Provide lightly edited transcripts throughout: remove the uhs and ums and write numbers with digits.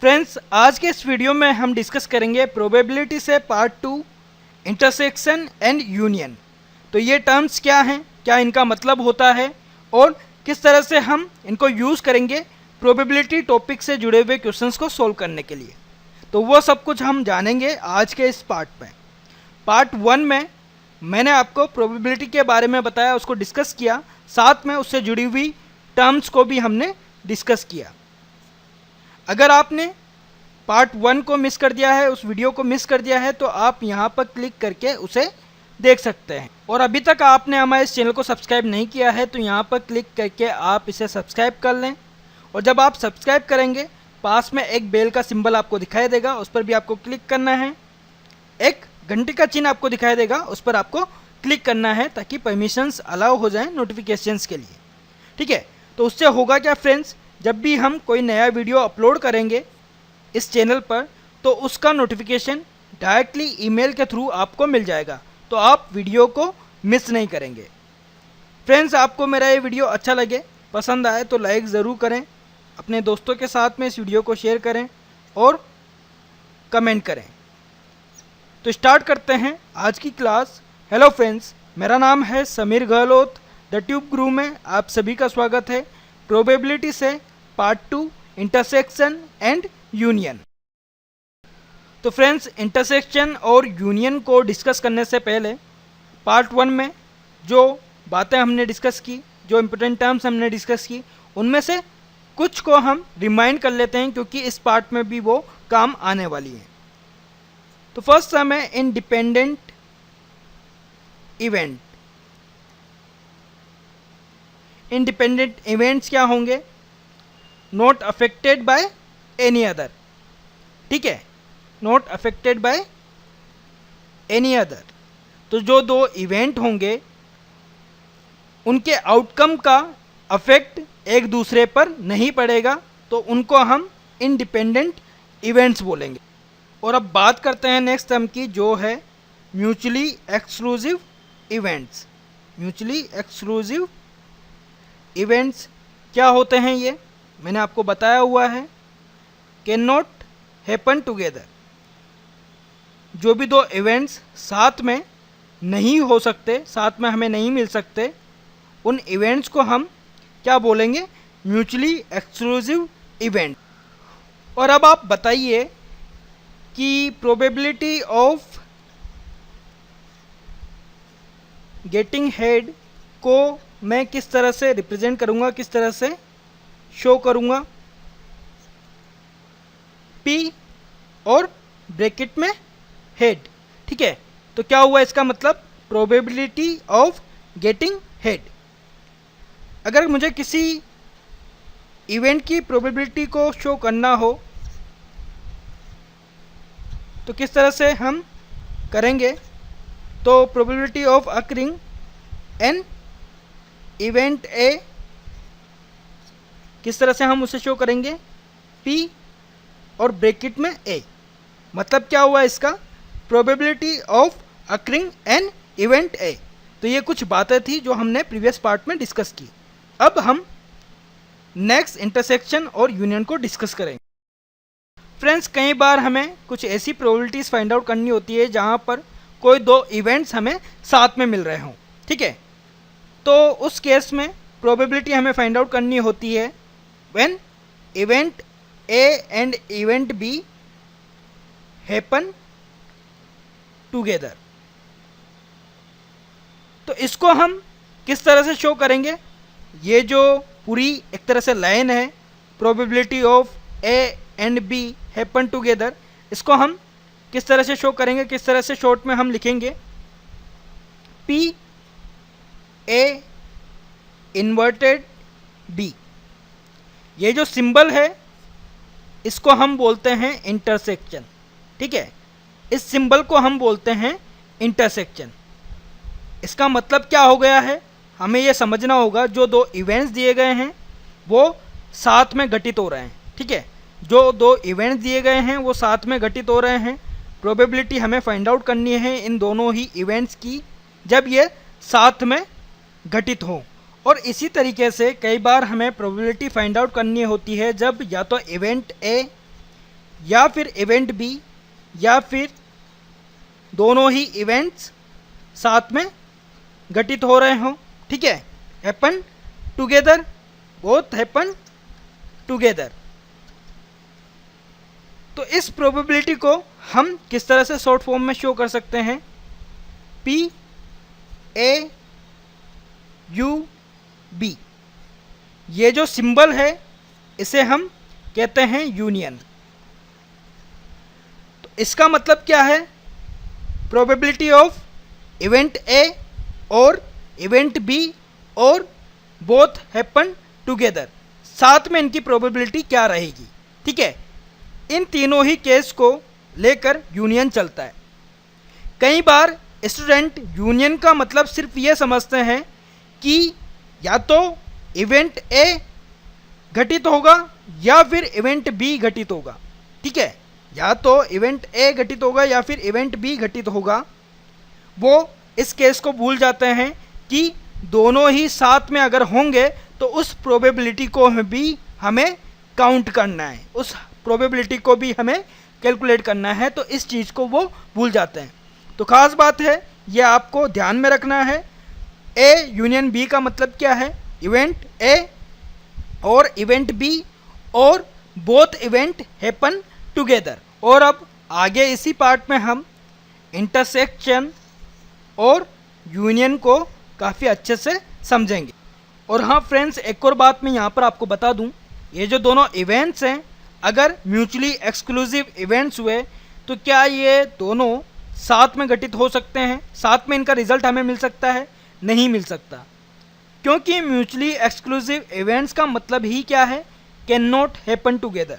Friends, आज के इस वीडियो में हम डिस्कस करेंगे प्रोबेबिलिटी से पार्ट 2 इंटरसेक्शन एंड यूनियन। तो ये टर्म्स क्या हैं, क्या इनका मतलब होता है और किस तरह से हम इनको यूज़ करेंगे प्रोबेबिलिटी टॉपिक से जुड़े हुए क्वेश्चंस को सोल्व करने के लिए। तो वो सब कुछ हम जानेंगे आज के इस पार्ट में। पार्ट 1 में मैंने आपको प्रोबेबिलिटी के बारे में बताया, उसको डिस्कस किया, साथ में उससे जुड़ी हुई टर्म्स को भी हमने डिस्कस किया। अगर आपने पार्ट 1 को मिस कर दिया है, उस वीडियो को मिस कर दिया है, तो आप यहाँ पर क्लिक करके उसे देख सकते हैं। और अभी तक आपने हमारे इस चैनल को सब्सक्राइब नहीं किया है तो यहाँ पर क्लिक करके आप इसे सब्सक्राइब कर लें। और जब आप सब्सक्राइब करेंगे, पास में एक बेल का सिंबल आपको दिखाई देगा, उस पर भी आपको क्लिक करना है। एक घंटे का चिन्ह आपको दिखाई देगा, उस पर आपको क्लिक करना है ताकि परमिशंस अलाउ हो जाएं नोटिफिकेशंस के लिए। ठीक है, तो उससे होगा क्या फ्रेंड्स, जब भी हम कोई नया वीडियो अपलोड करेंगे इस चैनल पर तो उसका नोटिफिकेशन डायरेक्टली ईमेल के थ्रू आपको मिल जाएगा, तो आप वीडियो को मिस नहीं करेंगे। फ्रेंड्स, आपको मेरा ये वीडियो अच्छा लगे, पसंद आए तो लाइक ज़रूर करें, अपने दोस्तों के साथ में इस वीडियो को शेयर करें और कमेंट करें। तो स्टार्ट करते हैं आज की क्लास। हेलो फ्रेंड्स, मेरा नाम है समीर गहलोत। द ट्यूब गुरु में आप सभी का स्वागत है। प्रोबेबिलिटी से पार्ट 2 इंटरसेक्शन एंड यूनियन। तो फ्रेंड्स, इंटरसेक्शन और यूनियन को डिस्कस करने से पहले पार्ट 1 में जो बातें हमने डिस्कस की, जो इम्पोर्टेंट टर्म्स हमने डिस्कस की, उनमें से कुछ को हम रिमाइंड कर लेते हैं क्योंकि इस पार्ट में भी वो काम आने वाली हैं। तो फर्स्ट टर्म है इंडिपेंडेंट इवेंट। इंडिपेंडेंट इवेंट्स क्या होंगे? Not affected by any other. ठीक है, not affected by any other. तो जो दो इवेंट होंगे उनके आउटकम का अफेक्ट एक दूसरे पर नहीं पड़ेगा, तो उनको हम इंडिपेंडेंट इवेंट्स बोलेंगे। और अब बात करते हैं नेक्स्ट टर्म की, जो है mutually exclusive events. Mutually exclusive events क्या होते हैं? ये मैंने आपको बताया हुआ है, कैन नॉट हैपन टुगेदर। जो भी दो इवेंट्स साथ में नहीं हो सकते, साथ में हमें नहीं मिल सकते, उन इवेंट्स को हम क्या बोलेंगे? Mutually exclusive event. और अब आप बताइए कि प्रोबेबिलिटी ऑफ गेटिंग हेड को मैं किस तरह से रिप्रेजेंट करूंगा, किस तरह से शो करूंगा? P और ब्रैकेट में हेड। ठीक है, तो क्या हुआ इसका मतलब? Probability of getting head. अगर मुझे किसी इवेंट की प्रोबेबिलिटी को शो करना हो तो किस तरह से हम करेंगे? तो probability of occurring an event A, किस तरह से हम उसे शो करेंगे? P और ब्रैकेट में A। मतलब क्या हुआ इसका? Probability of occurring an event A. तो ये कुछ बातें थी जो हमने प्रीवियस पार्ट में डिस्कस की। अब हम नेक्स्ट इंटरसेक्शन और यूनियन को डिस्कस करेंगे। फ्रेंड्स, कई बार हमें कुछ ऐसी प्रोबेबिलिटीज़ फाइंड आउट करनी होती है जहाँ पर कोई दो इवेंट्स हमें साथ में मिल रहे हों। ठीक है, तो उस केस में प्रोबेबिलिटी हमें फाइंड आउट करनी होती है when event A and event be happen together. तो इसको हम किस तरह से शो करेंगे? ये जो पूरी एक तरह से लाइन है, probability of A and be happen together, इसको हम किस तरह से शो करेंगे? किस तरह से शॉर्ट में हम लिखेंगे? P A inverted B। ये जो सिंबल है इसको हम बोलते हैं इंटरसेक्शन। ठीक है, इस सिंबल को हम बोलते हैं इंटरसेक्शन। इसका मतलब क्या हो गया है? हमें ये समझना होगा, जो दो इवेंट्स दिए गए हैं वो साथ में घटित हो रहे हैं। ठीक है, जो दो इवेंट्स दिए गए हैं वो साथ में घटित हो रहे हैं। प्रोबेबिलिटी हमें फाइंड आउट करनी है इन दोनों ही इवेंट्स की जब ये साथ में घटित हो। और इसी तरीके से कई बार हमें प्रोबेबिलिटी फाइंड आउट करनी होती है जब या तो इवेंट ए या फिर इवेंट बी या फिर दोनों ही इवेंट्स साथ में घटित हो रहे हों, ठीक है, happen together, both happen together. तो इस प्रोबेबिलिटी को हम किस तरह से शॉर्ट फॉर्म में शो कर सकते हैं? पी ए यू बी, ये जो सिंबल है इसे हम कहते हैं यूनियन। तो इसका मतलब क्या है? प्रोबेबिलिटी ऑफ इवेंट ए और इवेंट बी और बोथ हैपन टुगेदर, साथ में इनकी प्रोबेबिलिटी क्या रहेगी, ठीक है। इन तीनों ही केस को लेकर यूनियन चलता है। कई बार स्टूडेंट यूनियन का मतलब सिर्फ ये समझते हैं कि या तो इवेंट ए घटित होगा या फिर इवेंट बी घटित होगा, ठीक है, या तो इवेंट ए घटित होगा या फिर इवेंट बी घटित होगा। वो इस केस को भूल जाते हैं कि दोनों ही साथ में अगर होंगे तो उस प्रोबेबिलिटी को भी हमें काउंट करना है, उस प्रोबेबिलिटी को भी हमें कैलकुलेट करना है, तो इस चीज़ को वो भूल जाते हैं। तो ख़ास बात है, ये आपको ध्यान में रखना है। ए यूनियन बी का मतलब क्या है? इवेंट ए और इवेंट बी और बोथ इवेंट हैपन टुगेदर। और अब आगे इसी पार्ट में हम इंटरसेक्शन और यूनियन को काफ़ी अच्छे से समझेंगे। और हाँ फ्रेंड्स, एक और बात मैं यहाँ पर आपको बता दूँ, ये जो दोनों इवेंट्स हैं अगर म्यूचुअली एक्सक्लूसिव इवेंट्स हुए तो क्या ये दोनों साथ में घटित हो सकते हैं? साथ में इनका रिजल्ट हमें मिल सकता है? नहीं मिल सकता, क्योंकि म्यूचुअली एक्सक्लूसिव इवेंट्स का मतलब ही क्या है? Can not happen together.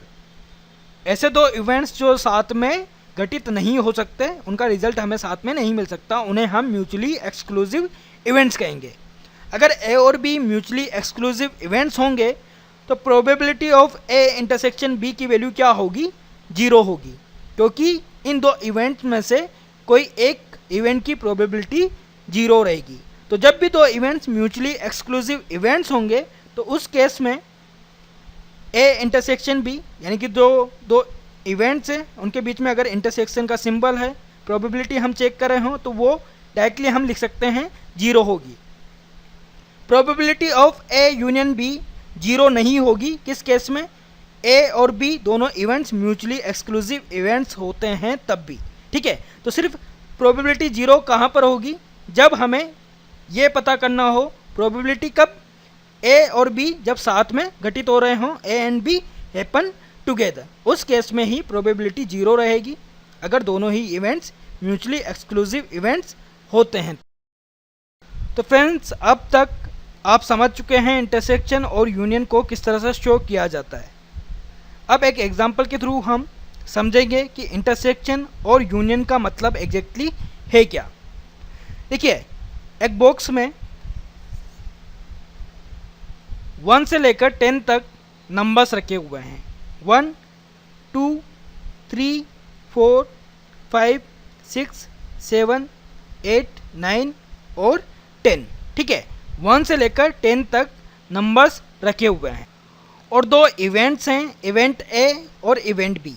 ऐसे दो इवेंट्स जो साथ में घटित नहीं हो सकते, उनका रिजल्ट हमें साथ में नहीं मिल सकता, उन्हें हम म्यूचुअली एक्सक्लूसिव इवेंट्स कहेंगे। अगर ए और बी म्यूचुअली एक्सक्लूसिव इवेंट्स होंगे तो probability of A intersection B की वैल्यू क्या होगी? 0 होगी, क्योंकि इन दो इवेंट्स में से कोई एक इवेंट की प्रोबेबिलिटी 0 रहेगी। तो जब भी दो इवेंट्स म्यूचुअली एक्सक्लूसिव इवेंट्स होंगे तो उस केस में ए इंटरसेक्शन बी, यानी कि दो इवेंट्स हैं उनके बीच में अगर इंटरसेक्शन का सिंबल है, प्रोबेबिलिटी हम चेक कर रहे हो, तो वो डायरेक्टली हम लिख सकते हैं 0 होगी। Probability of A union B 0 नहीं होगी, किस केस में? ए और बी दोनों इवेंट्स म्यूचुअली एक्सक्लूसिव इवेंट्स होते हैं तब भी, ठीक है। तो सिर्फ प्रोबेबिलिटी 0 कहाँ पर होगी? जब हमें ये पता करना हो प्रोबेबिलिटी कब? ए और बी जब साथ में घटित हो रहे हों, A and be happen together, उस केस में ही प्रोबेबिलिटी 0 रहेगी अगर दोनों ही इवेंट्स म्यूचुअली एक्सक्लूसिव इवेंट्स होते हैं। तो फ्रेंड्स, अब तक आप समझ चुके हैं इंटरसेक्शन और यूनियन को किस तरह से शो किया जाता है। अब एक एग्जांपल के थ्रू हम समझेंगे कि इंटरसेक्शन और यूनियन का मतलब एग्जैक्टली है क्या। देखिए, एक बॉक्स में 1 से लेकर 10 तक नंबर्स रखे हुए हैं। 1, 2, 3, 4, 5, 6, 7, 8, 9 और 10, ठीक है। 1 से लेकर 10 तक नंबर्स रखे हुए हैं और दो इवेंट्स हैं, इवेंट ए और इवेंट बी।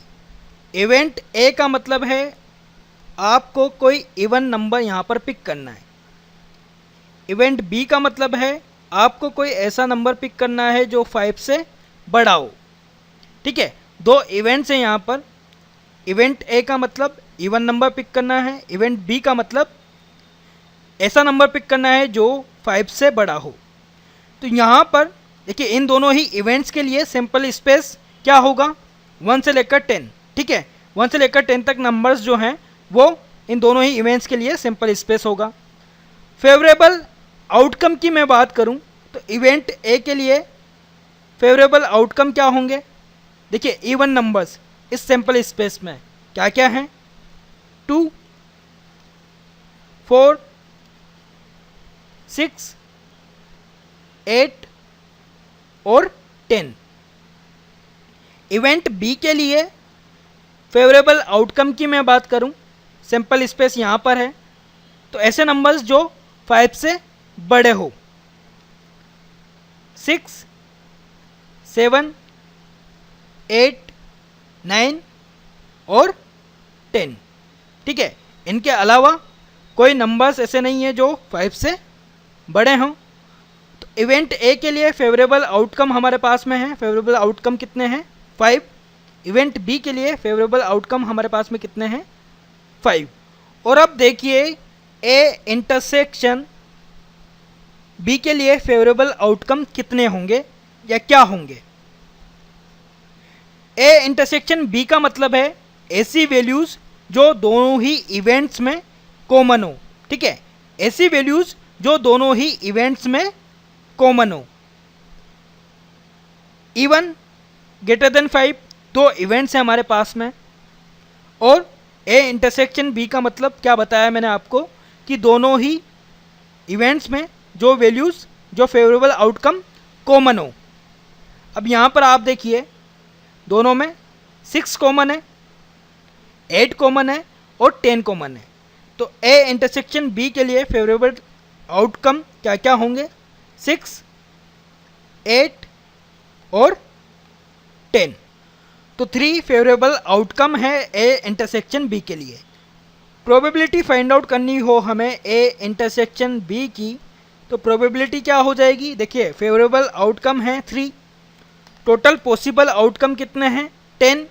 इवेंट ए का मतलब है आपको कोई इवन नंबर यहाँ पर पिक करना है। इवेंट बी का मतलब है आपको कोई ऐसा नंबर पिक करना है जो 5 से बड़ा हो, ठीक है। दो इवेंट्स हैं यहाँ पर। इवेंट ए का मतलब इवन नंबर पिक करना है, इवेंट बी का मतलब ऐसा नंबर पिक करना है जो 5 से बड़ा हो। तो यहाँ पर देखिए, इन दोनों ही इवेंट्स के लिए सैंपल स्पेस क्या होगा? 1 से लेकर 10, ठीक है। 1 से लेकर 10 तक नंबर्स जो हैं वो इन दोनों ही इवेंट्स के लिए सैंपल स्पेस होगा। फेवरेबल आउटकम की मैं बात करूं तो इवेंट ए के लिए फेवरेबल आउटकम क्या होंगे? देखिए, इवन नंबर्स इस सैंपल स्पेस में क्या क्या हैं? 2, 4, 6, 8 और 10। इवेंट बी के लिए फेवरेबल आउटकम की मैं बात करूं, सैंपल स्पेस यहाँ पर है, तो ऐसे नंबर्स जो 5 से बड़े हो। 6, 7, 8, 9 और 10। ठीक है, इनके अलावा कोई नंबर्स ऐसे नहीं है जो 5 से बड़े हों। तो इवेंट ए के लिए फेवरेबल आउटकम हमारे पास में है। फेवरेबल आउटकम कितने हैं? 5। इवेंट बी के लिए फेवरेबल आउटकम हमारे पास में कितने हैं? 5। और अब देखिए ए इंटरसेक्शन बी के लिए फेवरेबल आउटकम कितने होंगे या क्या होंगे? ए इंटरसेक्शन बी का मतलब है ऐसी वैल्यूज जो दोनों ही इवेंट्स में कॉमन हो। ठीक है, ऐसी वैल्यूज जो दोनों ही इवेंट्स में कॉमन हो। इवन ग्रेटर देन 5 दो इवेंट्स हैं हमारे पास में। और ए इंटरसेक्शन बी का मतलब क्या बताया मैंने आपको कि दोनों ही इवेंट्स में जो वैल्यूज जो फेवरेबल आउटकम कॉमन हो। अब यहाँ पर आप देखिए दोनों में 6 कॉमन है, 8 कॉमन है और 10 कॉमन है। तो ए इंटरसेक्शन बी के लिए फेवरेबल आउटकम क्या क्या होंगे? 6, 8 और 10। तो 3 फेवरेबल आउटकम है ए इंटरसेक्शन बी के लिए। प्रोबेबिलिटी फाइंड आउट करनी हो हमें ए इंटरसेक्शन बी की, तो प्रोबेबिलिटी क्या हो जाएगी? देखिए फेवरेबल आउटकम है 3, टोटल पॉसिबल आउटकम कितने हैं? 10।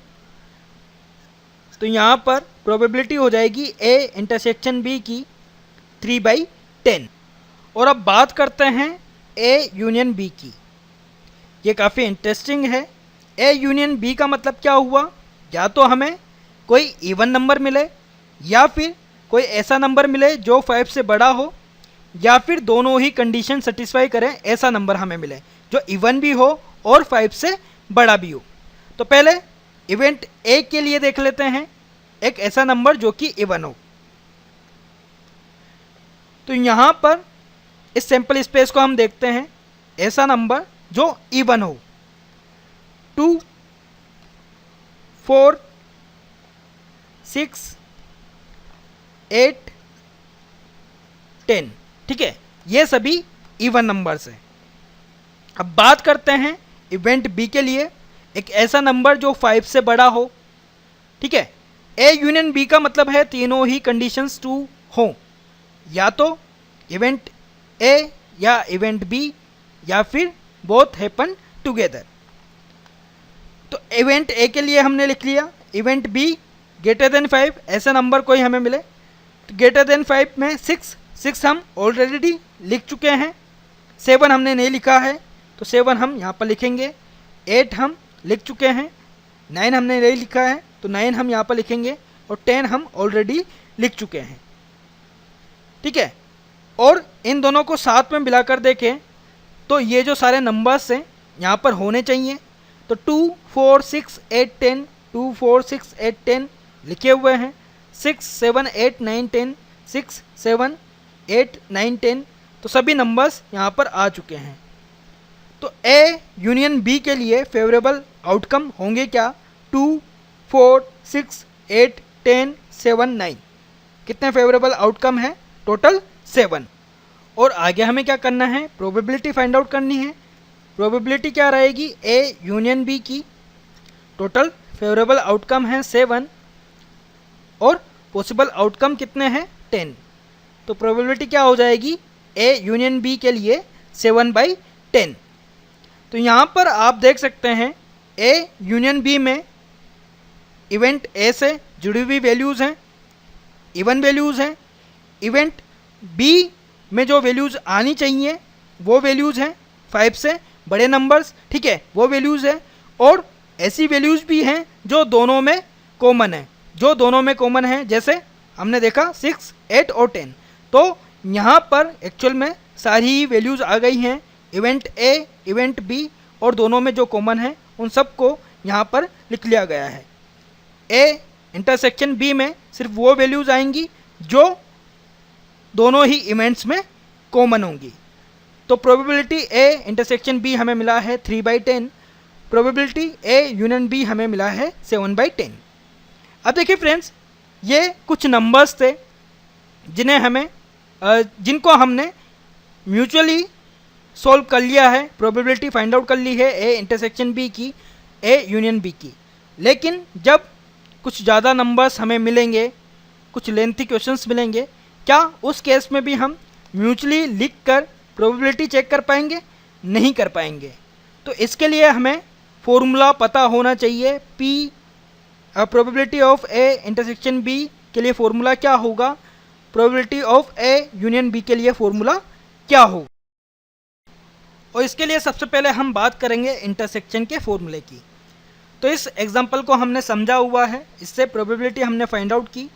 तो यहाँ पर प्रोबेबिलिटी हो जाएगी ए इंटरसेक्शन बी की 3/10। और अब बात करते हैं ए यूनियन बी की। ये काफ़ी इंटरेस्टिंग है। ए यूनियन बी का मतलब क्या हुआ? या तो हमें कोई इवन नंबर मिले या फिर कोई ऐसा नंबर मिले जो 5 से बड़ा हो, या फिर दोनों ही कंडीशन सेटिस्फाई करें ऐसा नंबर हमें मिले जो इवन भी हो और 5 से बड़ा भी हो। तो पहले इवेंट ए के लिए देख लेते हैं एक ऐसा नंबर जो कि इवन हो। तो यहाँ पर इस सैंपल स्पेस को हम देखते हैं ऐसा नंबर जो इवन हो। 2, 4, 6, 8, 10। ठीक है, ये सभी इवन नंबर्स हैं। अब बात करते हैं इवेंट बी के लिए एक ऐसा नंबर जो 5 से बड़ा हो। ठीक है, ए यूनियन बी का मतलब है तीनों ही कंडीशंस ट्रू हो, या तो इवेंट ए या इवेंट बी या फिर बोथ हैपन टुगेदर। तो इवेंट ए के लिए हमने लिख लिया। इवेंट बी ग्रेटर देन 5 ऐसा नंबर कोई हमें मिले। तो ग्रेटर देन 5 में 6 हम ऑलरेडी लिख चुके हैं, 7 हमने नहीं लिखा है तो 7 हम यहाँ पर लिखेंगे। 8 हम लिख चुके हैं, 9 हमने नहीं लिखा है तो 9 हम यहाँ पर लिखेंगे, और 10 हम ऑलरेडी लिख चुके हैं। ठीक है, और इन दोनों को साथ में मिलाकर देखें तो ये जो सारे नंबर्स हैं यहाँ पर होने चाहिए। तो 2, 4, 6, 8, 10, 2, 4, 6, 8, 10 लिखे हुए हैं। 6, 7, 8, 9, 10, 6, 7, 8, 9, 10 तो सभी नंबर्स यहाँ पर आ चुके हैं। तो ए यूनियन बी के लिए फेवरेबल आउटकम होंगे क्या? 2, 4, 6, 8, 10, 7, 9। कितने फेवरेबल आउटकम है? टोटल 7। और आगे हमें क्या करना है? प्रोबेबिलिटी फाइंड आउट करनी है। प्रोबेबिलिटी क्या रहेगी? ए यूनियन बी की टोटल फेवरेबल आउटकम है 7 और पॉसिबल आउटकम कितने हैं? 10। तो प्रोबेबिलिटी क्या हो जाएगी ए यूनियन बी के लिए? 7/10। तो यहाँ पर आप देख सकते हैं ए यूनियन बी में इवेंट ए से जुड़ी हुई वैल्यूज़ हैं, इवन वैल्यूज़ हैं। इवेंट बी में जो वैल्यूज़ आनी चाहिए वो वैल्यूज़ हैं 5 से बड़े नंबर्स। ठीक है, वो वैल्यूज़ है। और ऐसी वैल्यूज़ भी हैं जो दोनों में कॉमन है, जो दोनों में कॉमन है, जैसे हमने देखा 6, 8 और 10। तो यहाँ पर एक्चुअल में सारी ही वैल्यूज़ आ गई हैं, इवेंट ए, इवेंट बी, और दोनों में जो कॉमन है उन सब को यहाँ पर लिख लिया गया है। ए इंटरसेक्शन बी में सिर्फ वो वैल्यूज़ आएंगी जो दोनों ही इवेंट्स में कॉमन होंगी। तो प्रोबेबिलिटी ए इंटरसेक्शन बी हमें मिला है 3/10, प्रोबेबिलिटी ए यूनियन बी हमें मिला है 7/10। अब देखिए फ्रेंड्स, ये कुछ नंबर्स थे जिनको हमने म्यूचुअली सॉल्व कर लिया है, प्रोबेबिलिटी फाइंड आउट कर ली है ए इंटरसेक्शन बी की, ए यूनियन बी की। लेकिन जब कुछ ज़्यादा नंबर्स हमें मिलेंगे, कुछ लेंथी क्वेश्चंस मिलेंगे, क्या उस केस में भी हम म्यूचुअली लिख कर प्रोबेबिलिटी चेक कर पाएंगे? नहीं कर पाएंगे। तो इसके लिए हमें फॉर्मूला पता होना चाहिए। P probability of A intersection B के लिए फॉर्मूला क्या होगा, probability of A union B के लिए फॉर्मूला क्या होगा। और इसके लिए सबसे पहले हम बात करेंगे इंटरसेक्शन के फॉर्मूले की। तो इस एग्जांपल को हमने समझा हुआ है, इससे प्रोबेबिलिटी हमने फाइंड आउट की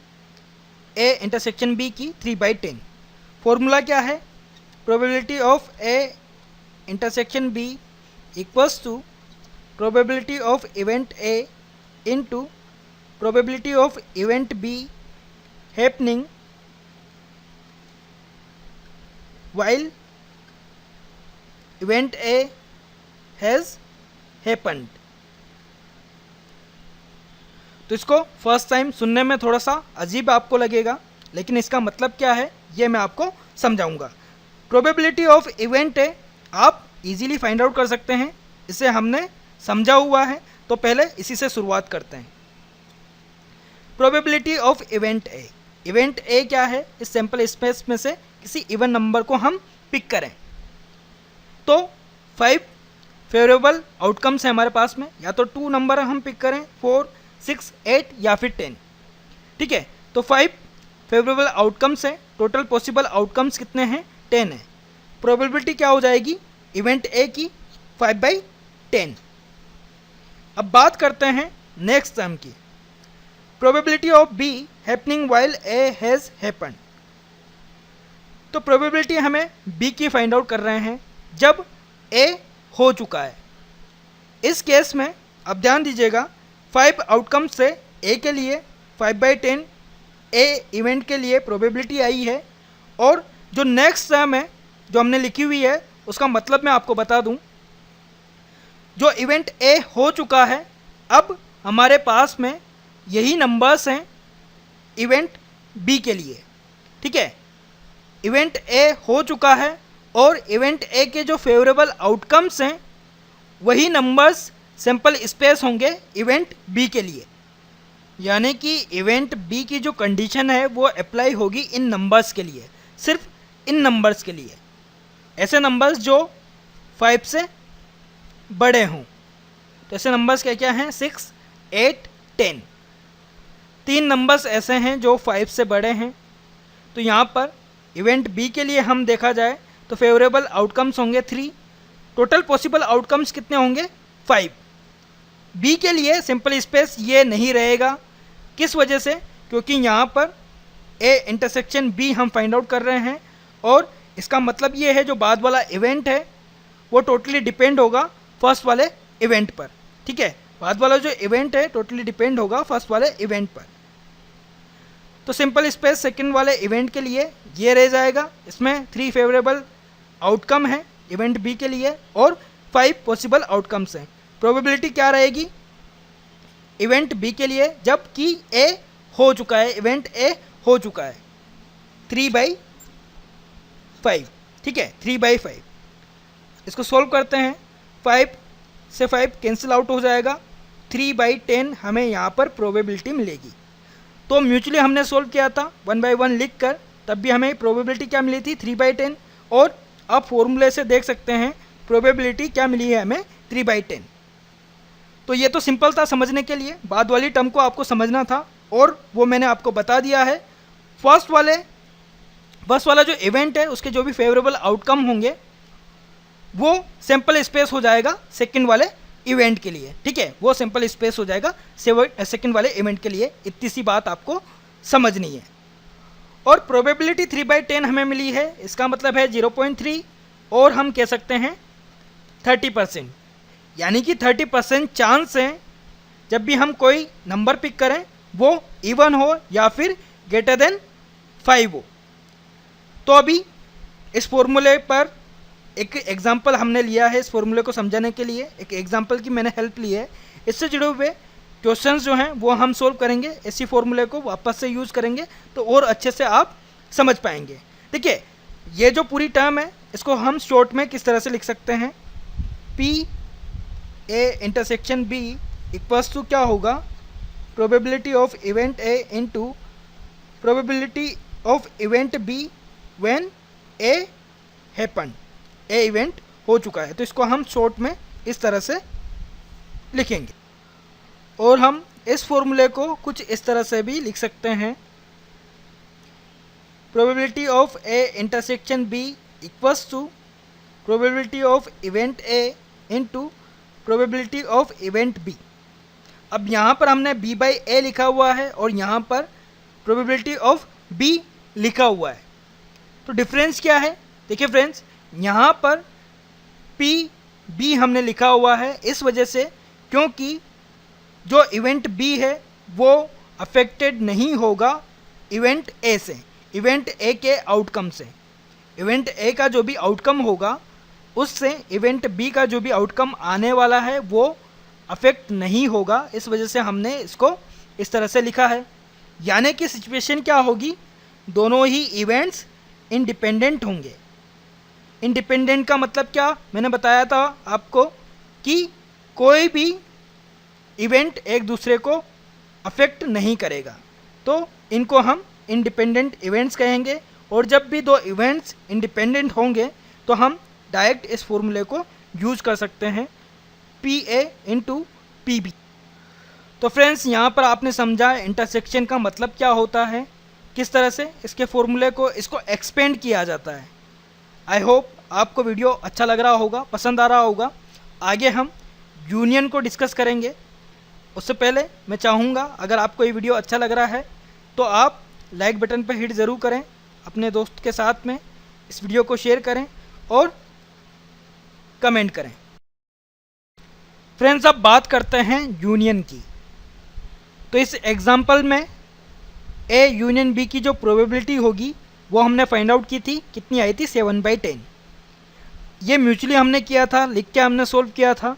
ए इंटरसेक्शन बी की 3/10। फॉर्मूला क्या है, probability of A intersection B equals to probability of event A into probability of event B happening while event A has happened। तो इसको फर्स्ट टाइम सुनने में थोड़ा सा अजीब आपको लगेगा, लेकिन इसका मतलब क्या है ये मैं आपको समझाऊंगा। प्रोबेबिलिटी ऑफ इवेंट ए आप इजीली फाइंड आउट कर सकते हैं, इसे हमने समझा हुआ है, तो पहले इसी से शुरुआत करते हैं। Probability of event A, event A क्या है, इस सैंपल स्पेस में से किसी इवन नंबर को हम पिक करें तो 5 फेवरेबल आउटकम्स है हमारे पास में, या तो 2 नंबर हम पिक करें 4, 6, 8 या फिर 10। ठीक है, तो 5 फेवरेबल आउटकम्स है, टोटल पॉसिबल आउटकम्स कितने हैं, 10 है। प्रोबेबिलिटी क्या हो जाएगी इवेंट ए की 5/10। अब बात करते हैं नेक्स्ट टर्म की, probability of B happening while A has happened. तो प्रोबेबिलिटी हमें बी की फाइंड आउट कर रहे हैं जब ए हो चुका है। इस केस में अब ध्यान दीजिएगा 5 आउटकम से ए के लिए 5/10 ए इवेंट के लिए प्रोबेबिलिटी आई है, और जो नेक्स्ट टर्म है जो हमने लिखी हुई है उसका मतलब मैं आपको बता दूं, जो इवेंट ए हो चुका है अब हमारे पास में यही नंबर्स हैं इवेंट बी के लिए। ठीक है, इवेंट ए हो चुका है और इवेंट ए के जो फेवरेबल आउटकम्स हैं वही नंबर्स सैंपल स्पेस होंगे इवेंट बी के लिए, यानी कि इवेंट बी की जो कंडीशन है वो अप्लाई होगी इन नंबर्स के लिए, सिर्फ इन नंबर्स के लिए, ऐसे नंबर्स जो 5 से बड़े हों। तो ऐसे नंबर्स क्या क्या हैं, 6, 8, 10। 3 नंबर्स ऐसे हैं जो 5 से बड़े हैं। तो यहाँ पर इवेंट बी के लिए हम देखा जाए तो फेवरेबल आउटकम्स होंगे 3, टोटल पॉसिबल आउटकम्स कितने होंगे 5। बी के लिए सिंपल स्पेस ये नहीं रहेगा, किस वजह से, क्योंकि यहाँ पर ए इंटरसेक्शन बी हम फाइंड आउट कर रहे हैं, और इसका मतलब ये है जो बाद वाला इवेंट है वो टोटली डिपेंड होगा फर्स्ट वाले इवेंट पर। ठीक है, बाद वाला जो इवेंट है टोटली डिपेंड होगा फर्स्ट वाले इवेंट पर। तो सिंपल स्पेस सेकंड वाले इवेंट के लिए ये रह जाएगा, इसमें 3 फेवरेबल आउटकम है इवेंट बी के लिए और 5 पॉसिबल आउटकम्स हैं। प्रोबेबिलिटी क्या रहेगी इवेंट बी के लिए जब कि ए हो चुका है, इवेंट ए हो चुका है, 3/5। ठीक है, 3/5। इसको सोल्व करते हैं, 5 से 5 कैंसिल आउट हो जाएगा, 3/10 हमें यहाँ पर प्रोबेबिलिटी मिलेगी। तो म्यूचुअली हमने सोल्व किया था 1 by 1 लिख कर, तब भी हमें प्रोबेबिलिटी क्या मिली थी 3/10, और अब फॉर्मूले से देख सकते हैं प्रोबेबिलिटी क्या मिली है हमें 3/10। तो ये तो सिंपल था समझने के लिए, बाद वाली टर्म को आपको समझना था और वो मैंने आपको बता दिया है। फर्स्ट वाला जो इवेंट है उसके जो भी फेवरेबल आउटकम होंगे वो सैंपल स्पेस हो जाएगा सेकंड वाले इवेंट के लिए। ठीक है, वो सिंपल स्पेस हो जाएगा सेकंड वाले इवेंट के लिए, इतनी सी बात आपको समझनी है। और प्रोबेबिलिटी 3/10 हमें मिली है, इसका मतलब है 0.3, और हम कह सकते हैं 30%, यानी कि 30% चांस है जब भी हम कोई नंबर पिक करें वो इवन हो या फिर ग्रेटर देन 5 हो। तो अभी इस फॉर्मूले पर एक एग्जाम्पल हमने लिया है, इस फॉर्मूले को समझाने के लिए एक एग्जाम्पल की मैंने हेल्प ली है। इससे जुड़े हुए क्वेश्चंस जो हैं वो हम सोल्व करेंगे, इसी फॉर्मूले को वापस से यूज़ करेंगे तो और अच्छे से आप समझ पाएंगे। देखिए, ये जो पूरी टर्म है इसको हम शॉर्ट में किस तरह से लिख सकते हैं, P A intersection B equals to क्या होगा probability of event A into probability of event B when A happen. A event हो चुका है, तो इसको हम शॉर्ट में इस तरह से लिखेंगे। और हम इस फॉर्मूले को कुछ इस तरह से भी लिख सकते हैं, probability of A intersection B equals to probability of event A into probability of event B. अब यहाँ पर हमने b बाई ए लिखा हुआ है और यहाँ पर प्रोबेबिलिटी ऑफ b लिखा हुआ है, तो डिफरेंस क्या है? देखिए फ्रेंड्स, यहाँ पर p b हमने लिखा हुआ है इस वजह से क्योंकि जो इवेंट b है वो अफेक्टेड नहीं होगा इवेंट a से, इवेंट a के आउटकम से। इवेंट a का जो भी आउटकम होगा उससे इवेंट बी का जो भी आउटकम आने वाला है वो अफेक्ट नहीं होगा, इस वजह से हमने इसको इस तरह से लिखा है। यानी कि सिचुएशन क्या होगी, दोनों ही इवेंट्स इंडिपेंडेंट होंगे। इंडिपेंडेंट का मतलब क्या, मैंने बताया था आपको कि कोई भी इवेंट एक दूसरे को अफेक्ट नहीं करेगा, तो इनको हम इंडिपेंडेंट इवेंट्स कहेंगे। और जब भी दो इवेंट्स इंडिपेंडेंट होंगे तो हम डायरेक्ट इस फॉर्मूले को यूज कर सकते हैं, P A into P B. तो फ्रेंड्स, यहाँ पर आपने समझा इंटरसेक्शन का मतलब क्या होता है, किस तरह से इसके फॉर्मूले को इसको एक्सपेंड किया जाता है। आई होप आपको वीडियो अच्छा लग रहा होगा, पसंद आ रहा होगा। आगे हम यूनियन को डिस्कस करेंगे। उससे पहले मैं चाहूँगा अगर आपको ये वीडियो अच्छा लग रहा है तो आप लाइक बटन पर हिट ज़रूर करें, अपने दोस्त के साथ में इस वीडियो को शेयर करें और कमेंट करें। फ्रेंड्स, अब बात करते हैं यूनियन की। तो इस एग्जाम्पल में ए यूनियन बी की जो प्रोबेबिलिटी होगी वो हमने फाइंड आउट की थी, कितनी आई थी 7/10। ये म्यूचुअली हमने किया था, लिख के हमने सोल्व किया था।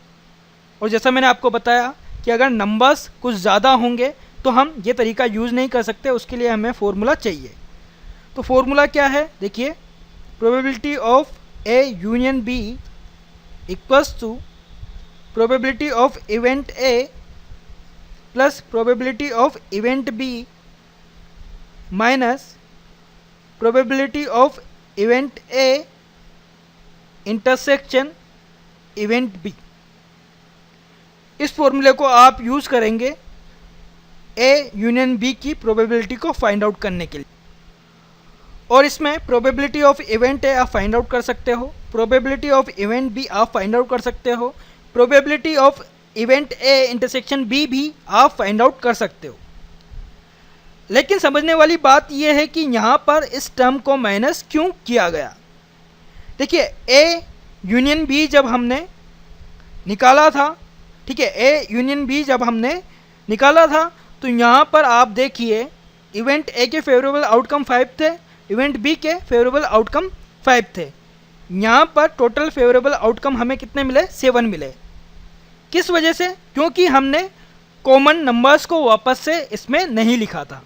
और जैसा मैंने आपको बताया कि अगर नंबर्स कुछ ज़्यादा होंगे तो हम ये तरीका यूज़ नहीं कर सकते, उसके लिए हमें फॉर्मूला चाहिए। तो फॉर्मूला क्या है, देखिए, probability of A union B equals to probability of event A plus probability of event B minus probability of event A intersection event B. इस फॉर्मूले को आप यूज़ करेंगे ए यूनियन बी की प्रोबेबिलिटी को फाइंड आउट करने के लिए। और इसमें प्रोबेबिलिटी ऑफ इवेंट ए आप फाइंड आउट कर सकते हो, प्रोबेबिलिटी ऑफ इवेंट बी आप फाइंड आउट कर सकते हो, probability of event A intersection B भी आप फाइंड आउट कर सकते हो। लेकिन समझने वाली बात यह है कि यहाँ पर इस टर्म को माइनस क्यों किया गया। देखिए, ए यूनियन बी जब हमने निकाला था, ठीक है, ए यूनियन बी जब हमने निकाला था तो यहाँ पर आप देखिए इवेंट ए के फेवरेबल आउटकम 5 थे, इवेंट बी के फेवरेबल आउटकम 5 थे। यहाँ पर टोटल फेवरेबल आउटकम हमें कितने मिले, 7 मिले। किस वजह से, क्योंकि हमने कॉमन नंबर्स को वापस से इसमें नहीं लिखा था,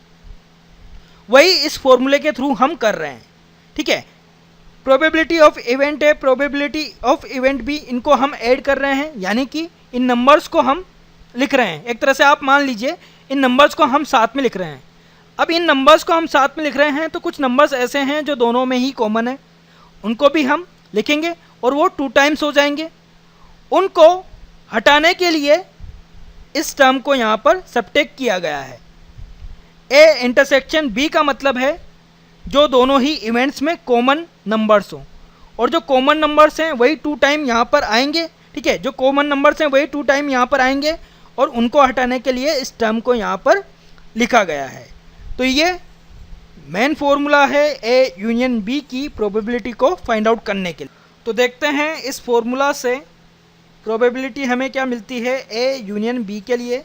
वही इस फॉर्मूले के थ्रू हम कर रहे हैं। ठीक है, probability of event A, probability of event B, इनको हम ऐड कर रहे हैं, यानी कि इन नंबर्स को हम लिख रहे हैं। एक तरह से आप मान लीजिए इन नंबर्स को हम साथ में लिख रहे हैं। अब इन नंबर्स को हम साथ में लिख रहे हैं तो कुछ नंबर्स ऐसे हैं जो दोनों में ही कॉमन है, उनको भी हम लिखेंगे और वो 2 टाइम्स हो जाएंगे। उनको हटाने के लिए इस टर्म को यहाँ पर सबट्रैक्ट किया गया है। ए इंटरसेक्शन बी का मतलब है जो दोनों ही इवेंट्स में कॉमन नंबर्स हों, और जो कॉमन नंबर्स हैं वही 2 टाइम यहाँ पर आएंगे। ठीक है, जो कॉमन नंबर्स हैं वही 2 टाइम यहाँ पर आएंगे और उनको हटाने के लिए इस टर्म को यहाँ पर लिखा गया है। तो ये मेन फॉर्मूला है ए यूनियन बी की प्रोबेबिलिटी को फाइंड आउट करने के लिए। तो देखते हैं इस फॉर्मूला से प्रोबेबिलिटी हमें क्या मिलती है ए यूनियन बी के लिए।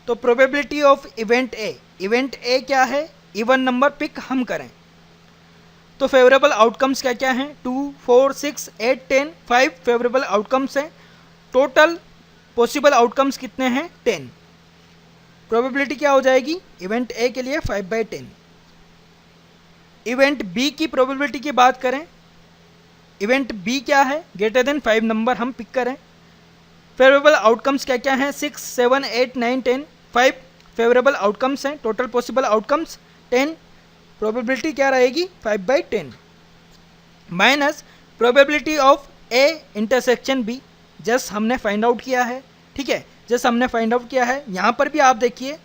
तो probability of event A, event A क्या है, इवन नंबर पिक हम करें तो फेवरेबल आउटकम्स क्या क्या हैं, 2, 4, 6, 8, 10, 5 फेवरेबल आउटकम्स हैं। टोटल पॉसिबल आउटकम्स कितने हैं, 10। प्रोबेबिलिटी क्या हो जाएगी इवेंट ए के लिए 5/10। इवेंट बी की प्रोबेबिलिटी की बात करें, इवेंट बी क्या है, ग्रेटर देन 5 नंबर हम पिक करें। फेवरेबल आउटकम्स क्या क्या हैं, 6, 7, 8, 9, 10, 5 फेवरेबल आउटकम्स हैं, टोटल पॉसिबल आउटकम्स 10, प्रोबेबिलिटी क्या रहेगी 5/10 minus probability of A intersection B, just हमने फाइंड आउट किया है, ठीक है, जस्ट हमने फाइंड आउट किया है। यहाँ पर भी आप देखिए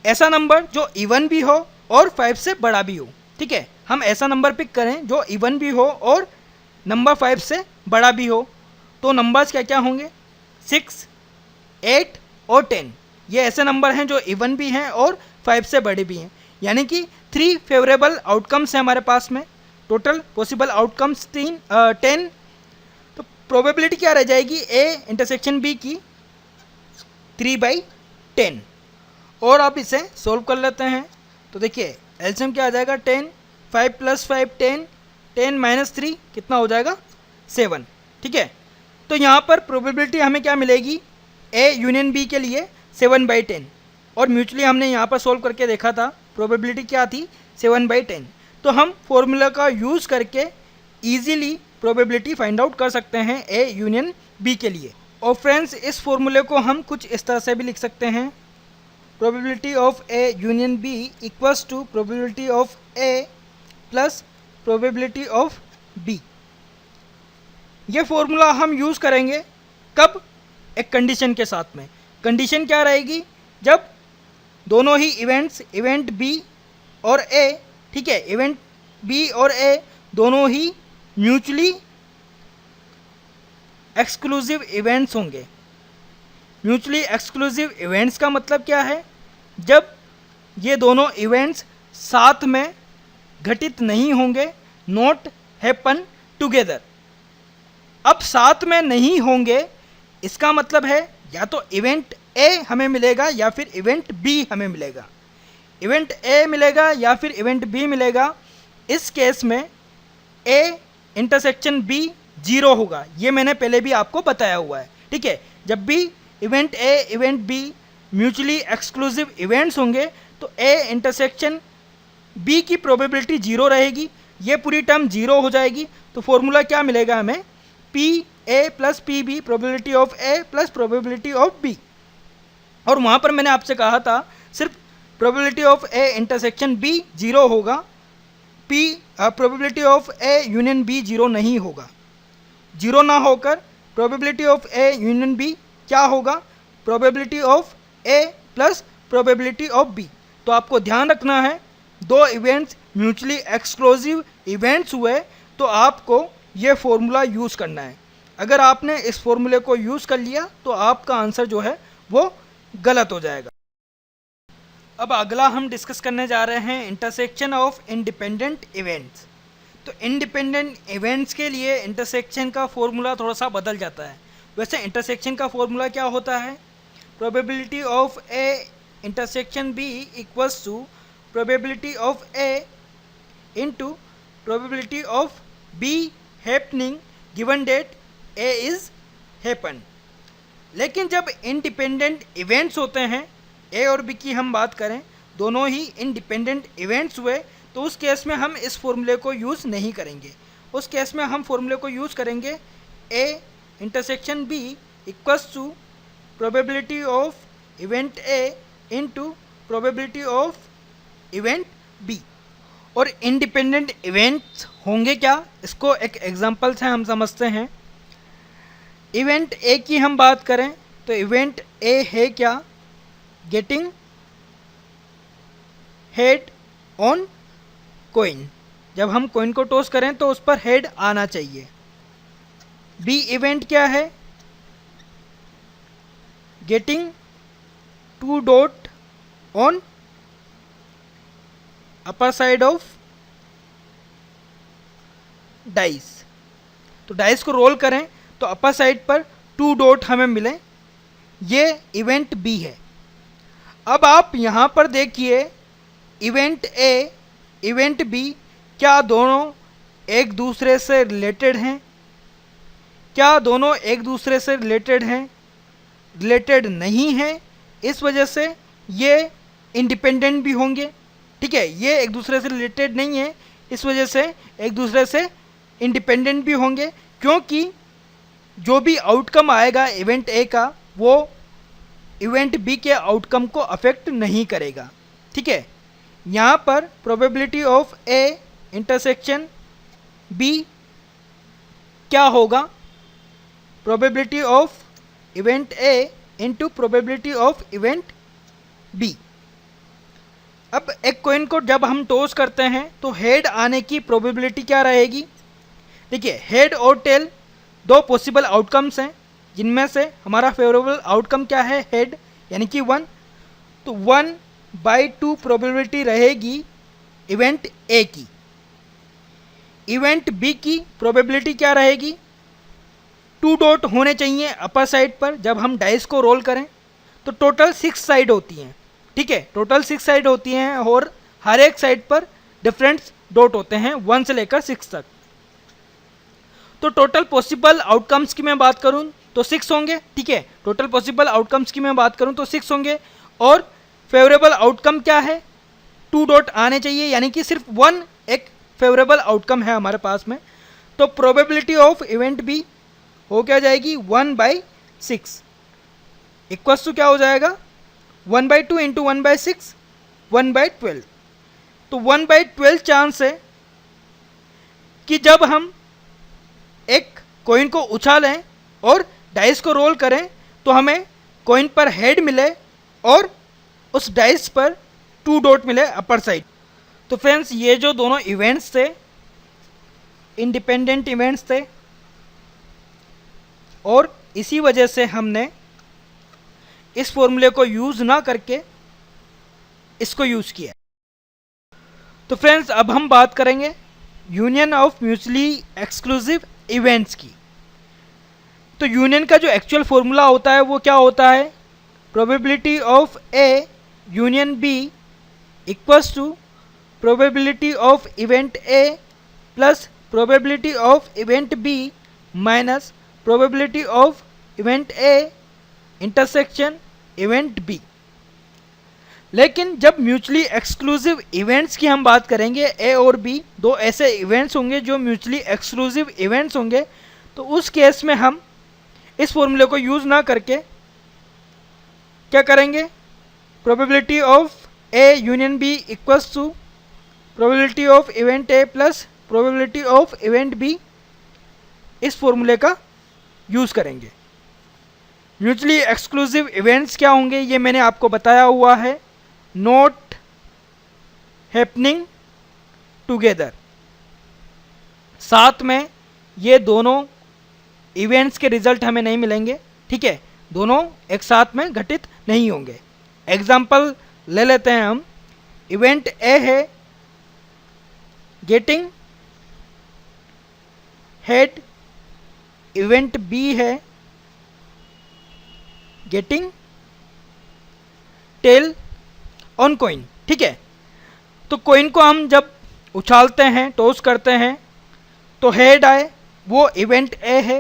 ऐसा नंबर जो इवन भी हो और 5 से बड़ा भी हो, ठीक है, हम ऐसा नंबर पिक करें जो इवन भी हो और नंबर 5 से बड़ा भी हो। तो नंबर्स क्या क्या होंगे 6, 8 और 10, ये ऐसे नंबर हैं जो इवन भी हैं और 5 से बड़े भी हैं, यानी कि 3 फेवरेबल आउटकम्स हैं हमारे पास में, टोटल पॉसिबल आउटकम्स 10। तो प्रोबेबिलिटी क्या रह जाएगी ए इंटरसेक्शन बी की 3/10। और आप इसे सोल्व कर लेते हैं तो देखिए एलसीएम क्या आ जाएगा 10, 5 + 5 10, 10 - 3 कितना हो जाएगा 7, ठीक है। तो यहाँ पर प्रोबेबिलिटी हमें क्या मिलेगी ए यूनियन बी के लिए 7/10, और म्यूचुअली हमने यहाँ पर सोल्व करके देखा था प्रोबेबिलिटी क्या थी 7/10। तो हम फॉर्मूला का यूज़ करके इजीली प्रोबेबिलिटी फाइंड आउट कर सकते हैं ए यूनियन बी के लिए। और फ्रेंड्स इस फॉर्मूले को हम कुछ इस तरह से भी लिख सकते हैं, probability of A union B equals to probability of A plus probability of B. ये फॉर्मूला हम यूज़ करेंगे कब, एक कंडीशन के साथ में। कंडीशन क्या रहेगी, जब दोनों ही इवेंट्स, इवेंट बी और ए, ठीक है, इवेंट बी और ए दोनों ही म्यूचुअली एक्सक्लूसिव इवेंट्स होंगे। म्यूचुअली एक्सक्लूसिव इवेंट्स का मतलब क्या है, जब ये दोनों इवेंट्स साथ में घटित नहीं होंगे, नॉट हैपन टुगेदर। अब साथ में नहीं होंगे इसका मतलब है या तो इवेंट ए हमें मिलेगा या फिर इवेंट बी हमें मिलेगा, इवेंट ए मिलेगा या फिर इवेंट बी मिलेगा। इस केस में ए इंटरसेक्शन बी 0 होगा, ये मैंने पहले भी आपको बताया हुआ है, ठीक है। जब भी event A event B mutually exclusive events होंगे तो ए इंटरसेक्शन बी की प्रोबेबिलिटी 0 रहेगी, ये पूरी टर्म 0 हो जाएगी। तो फॉर्मूला क्या मिलेगा हमें, P A plus P B, probability of A plus probability of B. और वहाँ पर मैंने आपसे कहा था सिर्फ probability of A intersection B 0 होगा, P probability of A union B 0 नहीं होगा। 0 ना होकर probability of A union B क्या होगा, probability of A plus probability of B. तो आपको ध्यान रखना है, दो इवेंट्स म्यूचुअली एक्सक्लूसिव इवेंट्स हुए तो आपको ये फॉर्मूला यूज़ करना है। अगर आपने इस फॉर्मूले को यूज़ कर लिया तो आपका आंसर जो है वो गलत हो जाएगा। अब अगला हम डिस्कस करने जा रहे हैं इंटरसेक्शन ऑफ इंडिपेंडेंट इवेंट्स। तो इंडिपेंडेंट इवेंट्स के लिए इंटरसेक्शन का फॉर्मूला थोड़ा सा बदल जाता है। वैसे इंटरसेक्शन का फॉर्मूला क्या होता है, probability of A intersection B equals to probability of A into probability of B happening given that A is happen. लेकिन जब इंडिपेंडेंट इवेंट्स होते हैं, ए और बी की हम बात करें, दोनों ही इंडिपेंडेंट इवेंट्स हुए, तो उस केस में हम इस फॉर्मूले को यूज़ नहीं करेंगे। उस केस में हम फॉर्मूले को यूज़ करेंगे A intersection B equals to probability of event A into probability of event B. और इंडिपेंडेंट इवेंट्स होंगे क्या, इसको एक एग्जांपल से हम समझते हैं। इवेंट ए की हम बात करें तो इवेंट ए है क्या, गेटिंग हेड ऑन कॉइन। जब हम कॉइन को टॉस करें तो उस पर हेड आना चाहिए। बी इवेंट क्या है, getting 2 dot on upper side of dice. तो डाइस को रोल करें तो अपर साइड पर 2 डॉट हमें मिले, ये इवेंट बी है। अब आप यहाँ पर देखिए इवेंट ए इवेंट बी क्या दोनों एक दूसरे से रिलेटेड हैं, क्या दोनों एक दूसरे से रिलेटेड हैं, रिलेटेड नहीं हैं, इस वजह से ये इंडिपेंडेंट भी होंगे, ठीक है। ये एक दूसरे से रिलेटेड नहीं है, इस वजह से एक दूसरे से इंडिपेंडेंट भी होंगे, क्योंकि जो भी आउटकम आएगा इवेंट ए का वो इवेंट बी के आउटकम को अफेक्ट नहीं करेगा। ठीक है, यहाँ पर probability of A intersection B क्या होगा, probability of event A into probability of event B. अब एक कॉइन को जब हम टॉस करते हैं तो हेड आने की प्रोबेबिलिटी क्या रहेगी। देखिए, हेड और टेल दो पॉसिबल आउटकम्स हैं, जिनमें से हमारा फेवरेबल आउटकम क्या है, हेड, यानी कि 1। तो 1/2 प्रोबेबिलिटी रहेगी इवेंट ए की। इवेंट बी की प्रोबेबिलिटी क्या रहेगी, 2 डॉट होने चाहिए अपर साइड पर जब हम डाइस को रोल करें। तो टोटल 6 साइड होती हैं। ठीक है, टोटल 6 साइड होती हैं और हर एक साइड पर डिफरेंट डॉट होते हैं 1 से लेकर 6 तक। तो टोटल पॉसिबल आउटकम्स की मैं बात करूं तो 6 होंगे। ठीक है, टोटल पॉसिबल आउटकम्स की मैं बात करूं तो 6 होंगे और फेवरेबल आउटकम क्या है, 2 डॉट आने चाहिए, यानी कि सिर्फ 1 एक फेवरेबल आउटकम है हमारे पास में। तो प्रोबेबिलिटी ऑफ इवेंट बी हो क्या जाएगी, 1/6 इक्वल्स टू क्या हो जाएगा, 1/2 इंटू 1/6 1/12। तो 1/12 चांस है कि जब हम एक कॉइन को उछालें और डाइस को रोल करें तो हमें कॉइन पर हेड मिले और उस डाइस पर 2 डॉट मिले अपर साइड। तो फ्रेंड्स, ये जो दोनों इवेंट्स थे इंडिपेंडेंट इवेंट्स थे और इसी वजह से हमने इस फॉर्मूले को यूज़ ना करके इसको यूज़ किया। तो फ्रेंड्स, अब हम बात करेंगे union of mutually exclusive events की। तो यूनियन का जो एक्चुअल फॉर्मूला होता है वो क्या होता है, probability of A union B equals to probability of event A plus probability of event B minus probability of event A intersection event B. लेकिन जब म्यूचुअली एक्सक्लूसिव इवेंट्स की हम बात करेंगे, ए और बी दो ऐसे इवेंट्स होंगे जो म्यूचुअली एक्सक्लूसिव इवेंट्स होंगे, तो उस केस में हम इस फॉर्मूले को यूज़ ना करके क्या करेंगे, probability of A union B equals to probability of event A plus probability of event B, इस फॉर्मूले का यूज़ करेंगे। म्यूचुअली एक्सक्लूसिव इवेंट्स क्या होंगे ये मैंने आपको बताया हुआ है, नॉट हैपनिंग टुगेदर। साथ में ये दोनों इवेंट्स के रिजल्ट हमें नहीं मिलेंगे। ठीक है, दोनों एक साथ में घटित नहीं होंगे। एग्जाम्पल ले लेते हैं हम, इवेंट ए है गेटिंग हेड, इवेंट बी है गेटिंग टेल ऑन कॉइन। ठीक है, तो कॉइन को हम जब उछालते हैं, टॉस करते हैं, तो हेड आए वो इवेंट ए है,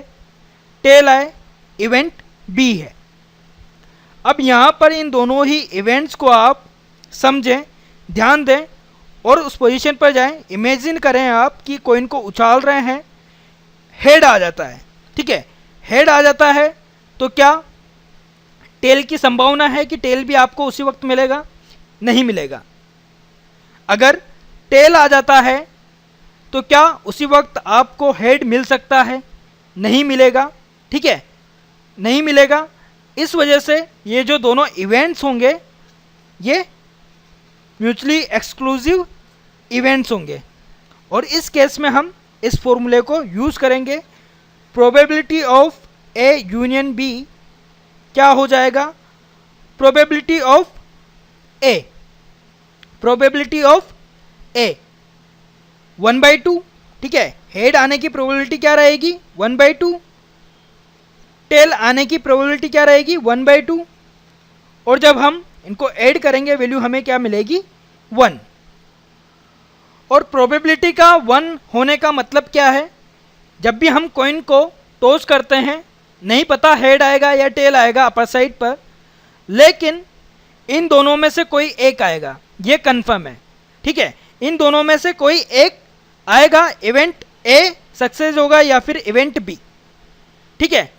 टेल आए इवेंट बी है। अब यहाँ पर इन दोनों ही इवेंट्स को आप समझें, ध्यान दें और उस पोजीशन पर जाएं। इमेजिन करें आप कि कॉइन को उछाल रहे हैं, हेड आ जाता है। ठीक है, हेड आ जाता है तो क्या टेल की संभावना है कि टेल भी आपको उसी वक्त मिलेगा? नहीं मिलेगा। अगर टेल आ जाता है तो क्या उसी वक्त आपको हेड मिल सकता है? नहीं मिलेगा। ठीक है, नहीं मिलेगा। इस वजह से ये जो दोनों इवेंट्स होंगे ये म्यूचुअली एक्सक्लूसिव इवेंट्स होंगे और इस केस में हम इस फॉर्मूले को यूज़ करेंगे। Probability of A union B क्या हो जाएगा? Probability of A, probability of A 1/2। ठीक है, हेड आने की प्रोबेबिलिटी क्या रहेगी? 1/2। टेल आने की प्रोबेबिलिटी क्या रहेगी? 1/2। और जब हम इनको ऐड करेंगे वैल्यू हमें क्या मिलेगी? 1। और प्रोबेबिलिटी का 1 होने का मतलब क्या है? जब भी हम कॉइन को टॉस करते हैं, नहीं पता हेड आएगा या टेल आएगा अपर साइड पर, लेकिन इन दोनों में से कोई एक आएगा, ये कंफर्म है। ठीक है, इन दोनों में से कोई एक आएगा, इवेंट ए सक्सेस होगा या फिर इवेंट बी। ठीक है,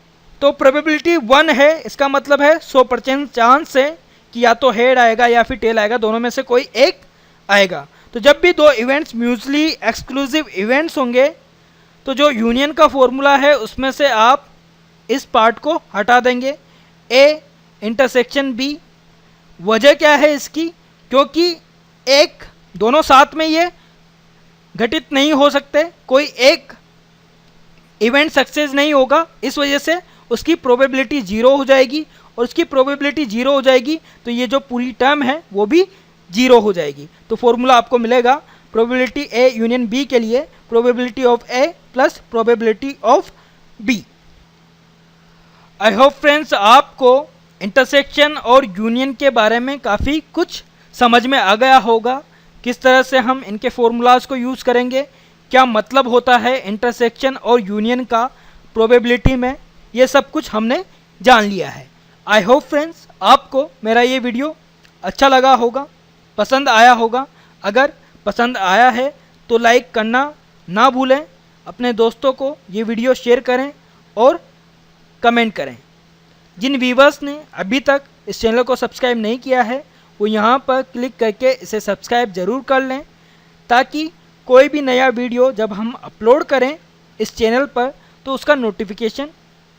तो प्रोबेबिलिटी 1 है, इसका मतलब है 100% चांस है कि या तो हेड आएगा या फिर टेल आएगा, दोनों में से कोई एक आएगा। तो जब भी दो इवेंट्स म्यूचुअली एक्सक्लूसिव इवेंट्स होंगे तो जो यूनियन का फॉर्मूला है उसमें से आप इस पार्ट को हटा देंगे, ए इंटरसेक्शन बी। वजह क्या है इसकी? क्योंकि एक दोनों साथ में ये घटित नहीं हो सकते, कोई एक इवेंट सक्सेस नहीं होगा, इस वजह से उसकी प्रोबेबिलिटी 0 हो जाएगी, और उसकी प्रोबेबिलिटी 0 हो जाएगी तो ये जो पूरी टर्म है वो भी 0 हो जाएगी। तो फॉर्मूला आपको मिलेगा प्रोबेबिलिटी ए यूनियन बी के लिए probability of A plus probability of B. I hope friends आपको इंटरसेक्शन और यूनियन के बारे में काफ़ी कुछ समझ में आ गया होगा, किस तरह से हम इनके फॉर्मूलाज को यूज़ करेंगे, क्या मतलब होता है इंटरसेक्शन और यूनियन का प्रोबेबिलिटी में, ये सब कुछ हमने जान लिया है। आई होप फ्रेंड्स आपको मेरा ये वीडियो अच्छा लगा होगा, पसंद आया होगा। अगर पसंद आया है तो लाइक करना ना भूलें, अपने दोस्तों को ये वीडियो शेयर करें और कमेंट करें। जिन व्यूवर्स ने अभी तक इस चैनल को सब्सक्राइब नहीं किया है वो यहाँ पर क्लिक करके इसे सब्सक्राइब ज़रूर कर लें, ताकि कोई भी नया वीडियो जब हम अपलोड करें इस चैनल पर तो उसका नोटिफिकेशन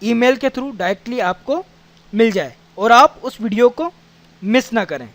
ईमेल के थ्रू डायरेक्टली आपको मिल जाए और आप उस वीडियो को मिस ना करें।